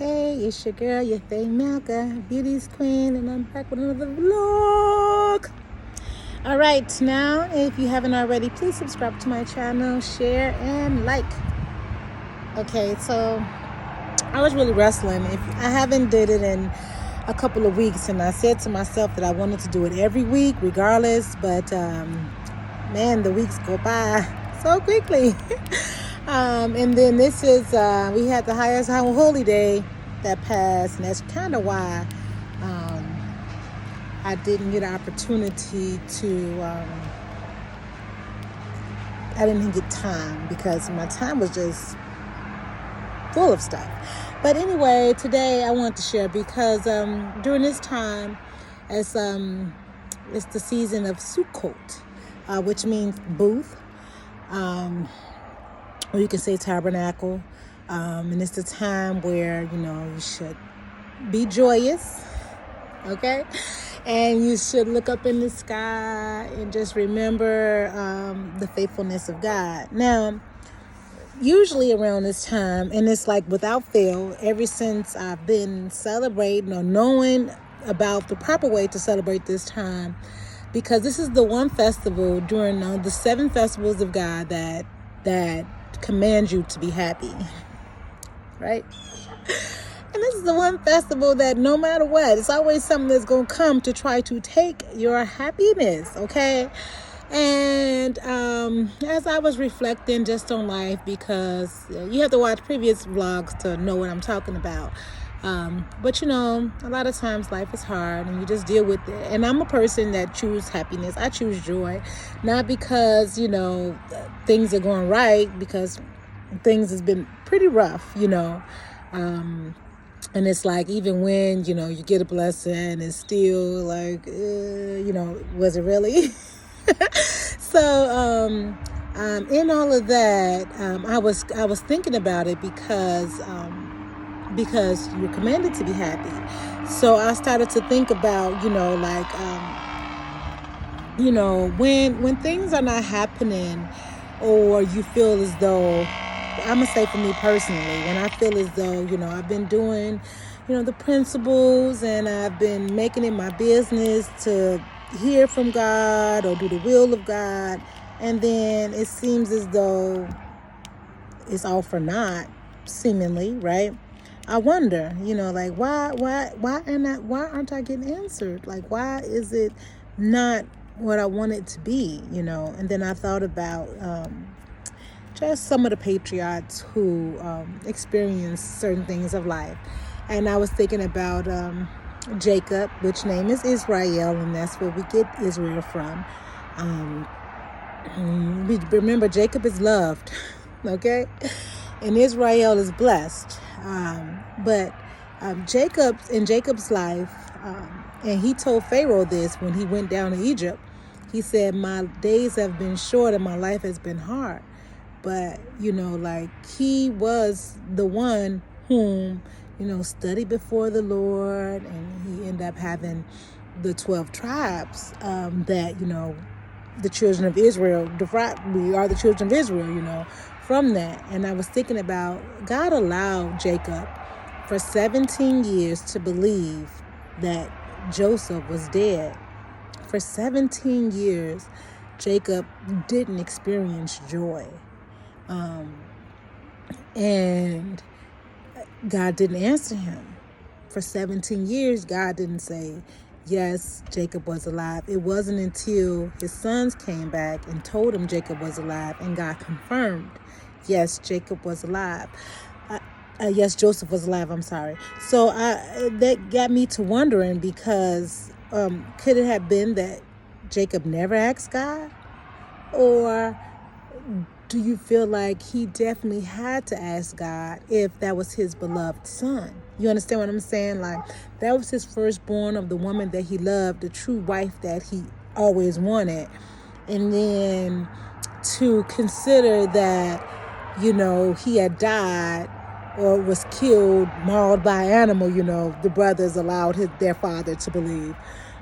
Hey, it's your girl, Yapeh, Beauty's Queen, and I'm back with another vlog. All right, now, if you haven't already, please subscribe to my channel, share, and like. Okay, so I was really wrestling. If I haven't did it in a couple of weeks, and I said to myself that I wanted to do it every week, regardless, but man, the weeks go by so quickly. And then this is, we had the highest holy day that passed, and that's kind of why I didn't get an opportunity to, I didn't get time because my time was just full of stuff. But anyway, today I want to share because during this time, it's the season of Sukkot, which means booth. Or you can say tabernacle. And it's the time where, you should be joyous, okay? And you should look up in the sky and just remember the faithfulness of God. Now, usually around this time, and it's like without fail, ever since I've been celebrating or knowing about the proper way to celebrate this time, because this is the one festival during the 7 festivals of God that commands you to be happy, right? And this is the one festival that no matter what, it's always something that's going to come to try to take your happiness, okay? And as I was reflecting just on life, because you have to watch previous vlogs to know what I'm talking about. But a lot of times life is hard and you just deal with it. And I'm a person that chooses happiness. I choose joy, not because, things are going right, because things has been pretty rough, and it's like, even when, you get a blessing, it's still like, was it really? So, in all of that, I was thinking about it because you're commanded to be happy. So I started to think about, when things are not happening, or you feel as though, I'm going to say for me personally, when I feel as though, I've been doing, the principles, and I've been making it my business to hear from God or do the will of God, and then it seems as though it's all for naught, seemingly, right? I wonder, why aren't I getting answered? Like, why is it not what I want it to be, And then I thought about just some of the patriots who experienced certain things of life. And I was thinking about Jacob, which name is Israel, and that's where we get Israel from. We remember Jacob is loved, okay? And Israel is blessed. But Jacob's life, and he told Pharaoh this when he went down to Egypt. He said, my days have been short and my life has been hard. But, he was the one whom, studied before the Lord, and he ended up having the 12 tribes that, the children of Israel, we are the children of Israel, from that. And I was thinking about, God allowed Jacob for 17 years to believe that Joseph was dead. For 17 years, Jacob didn't experience joy. And God didn't answer him. For 17 years, God didn't say, yes, Jacob was alive. It wasn't until his sons came back and told him Jacob was alive, and God confirmed, yes, Jacob was alive. Yes, Joseph was alive, I'm sorry. So that got me to wondering, because could it have been that Jacob never asked God? Or do you feel like he definitely had to ask God if that was his beloved son? You understand what I'm saying? Like, that was his firstborn of the woman that he loved, the true wife that he always wanted. And then to consider that, he had died or was killed, mauled by an animal, the brothers allowed their father to believe.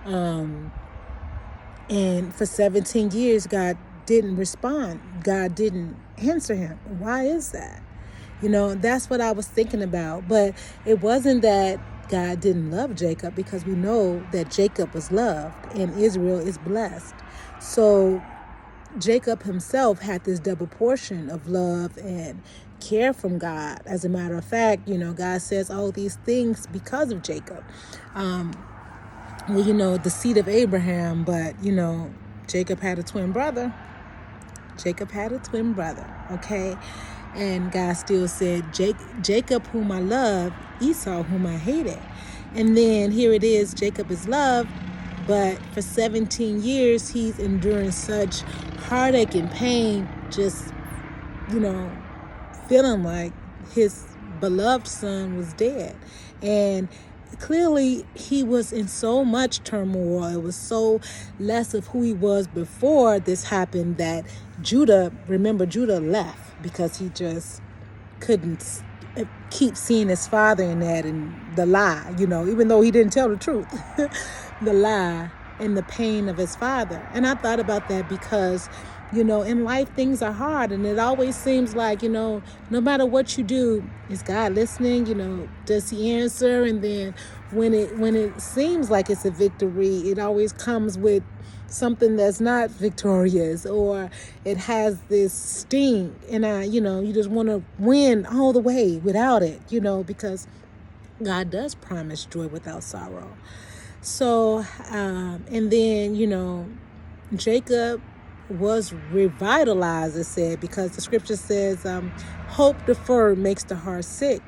And for 17 years, God didn't respond. God didn't answer him. Why is that? That's what I was thinking about. But it wasn't that God didn't love Jacob, because we know that Jacob was loved and Israel is blessed. So Jacob himself had this double portion of love and care from God. As a matter of fact, God says all these things because of Jacob. The seed of Abraham, but, Jacob had a twin brother. Okay? And God still said, Jacob whom I love, Esau whom I hated. And then here it is, Jacob is loved, but for 17 years, he's enduring such heartache and pain, just, feeling like his beloved son was dead. And clearly he was in so much turmoil. It was so less of who he was before this happened that Judah left because he just couldn't keep seeing his father in that, and the lie, even though he didn't tell the truth, the lie and the pain of his father. And I thought about that because, in life things are hard, and it always seems like, no matter what you do, is God listening? Does he answer? And then when it seems like it's a victory, it always comes with something that's not victorious, or it has this sting, and you just want to win all the way without it, because God does promise joy without sorrow. So and then Jacob was revitalized, it said, because the scripture says hope deferred makes the heart sick.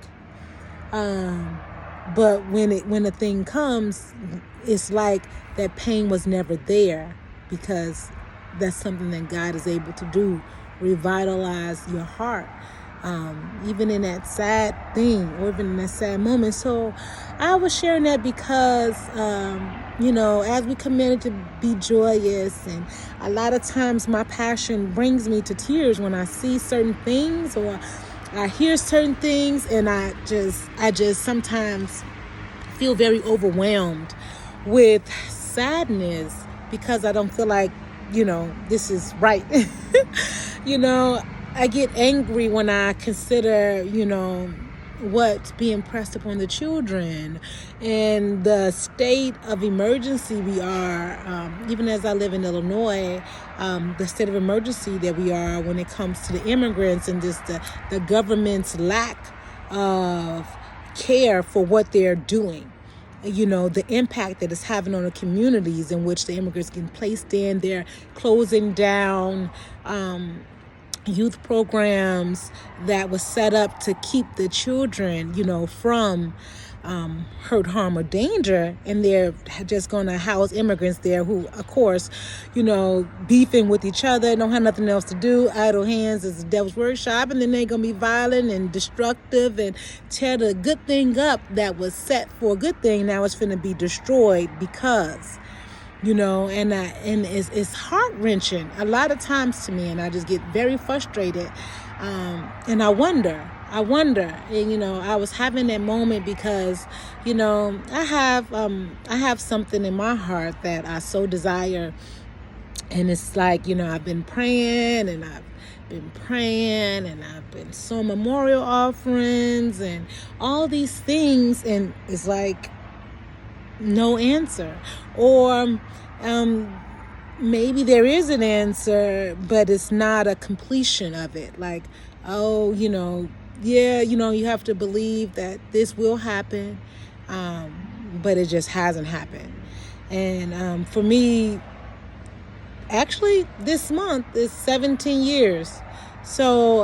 But when the thing comes, it's like that pain was never there, because that's something that God is able to do, revitalize your heart, even in that sad thing, or even in that sad moment. So I was sharing that because, as we committed to be joyous, and a lot of times my passion brings me to tears when I see certain things or I hear certain things, and I just sometimes feel very overwhelmed with sadness because I don't feel like, this is right. I get angry when I consider, what's being pressed upon the children and the state of emergency we are, even as I live in Illinois, the state of emergency that we are when it comes to the immigrants, and just the government's lack of care for what they're doing. The impact that it's having on the communities in which the immigrants get placed in. They're closing down youth programs that was set up to keep the children, from hurt, harm, or danger. And they're just going to house immigrants there who, of course, beefing with each other, don't have nothing else to do. Idle hands is the devil's workshop. And then they're going to be violent and destructive and tear the good thing up that was set for a good thing. Now it's going to be destroyed because... and it's heart-wrenching a lot of times to me, and I just get very frustrated, and I wonder, and I was having that moment because I have something in my heart that I so desire, and it's like I've been praying and I've been sowing memorial offerings and all these things, and it's like no answer. Or maybe there is an answer, but it's not a completion of it. Like, you have to believe that this will happen, but it just hasn't happened. And for me, actually, this month is 17 years. So,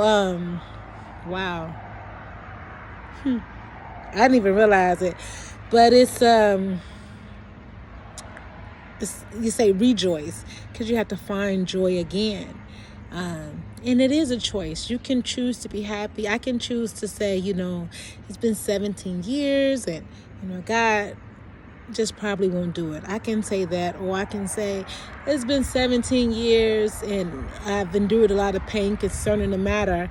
wow. I didn't even realize it. But it's you say rejoice, because you have to find joy again. And it is a choice. You can choose to be happy. I can choose to say, it's been 17 years and, God just probably won't do it. I can say that, or I can say it's been 17 years and I've endured a lot of pain concerning the matter.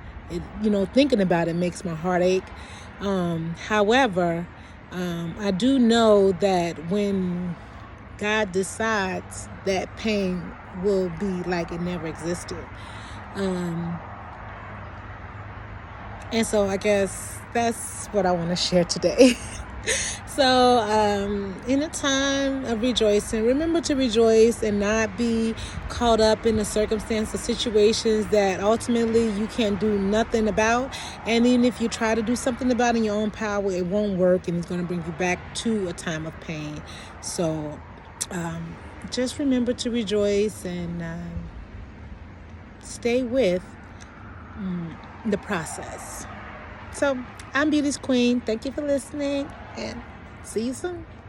Thinking about it makes my heart ache. However, I do know that when God decides, that pain will be like it never existed. And so I guess that's what I want to share today. So, in a time of rejoicing, remember to rejoice and not be caught up in the circumstance or situations that ultimately you can't do nothing about. And even if you try to do something about it in your own power, it won't work, and it's going to bring you back to a time of pain. So, just remember to rejoice and stay with the process. So, I'm Beauty's Queen. Thank you for listening, and see you soon.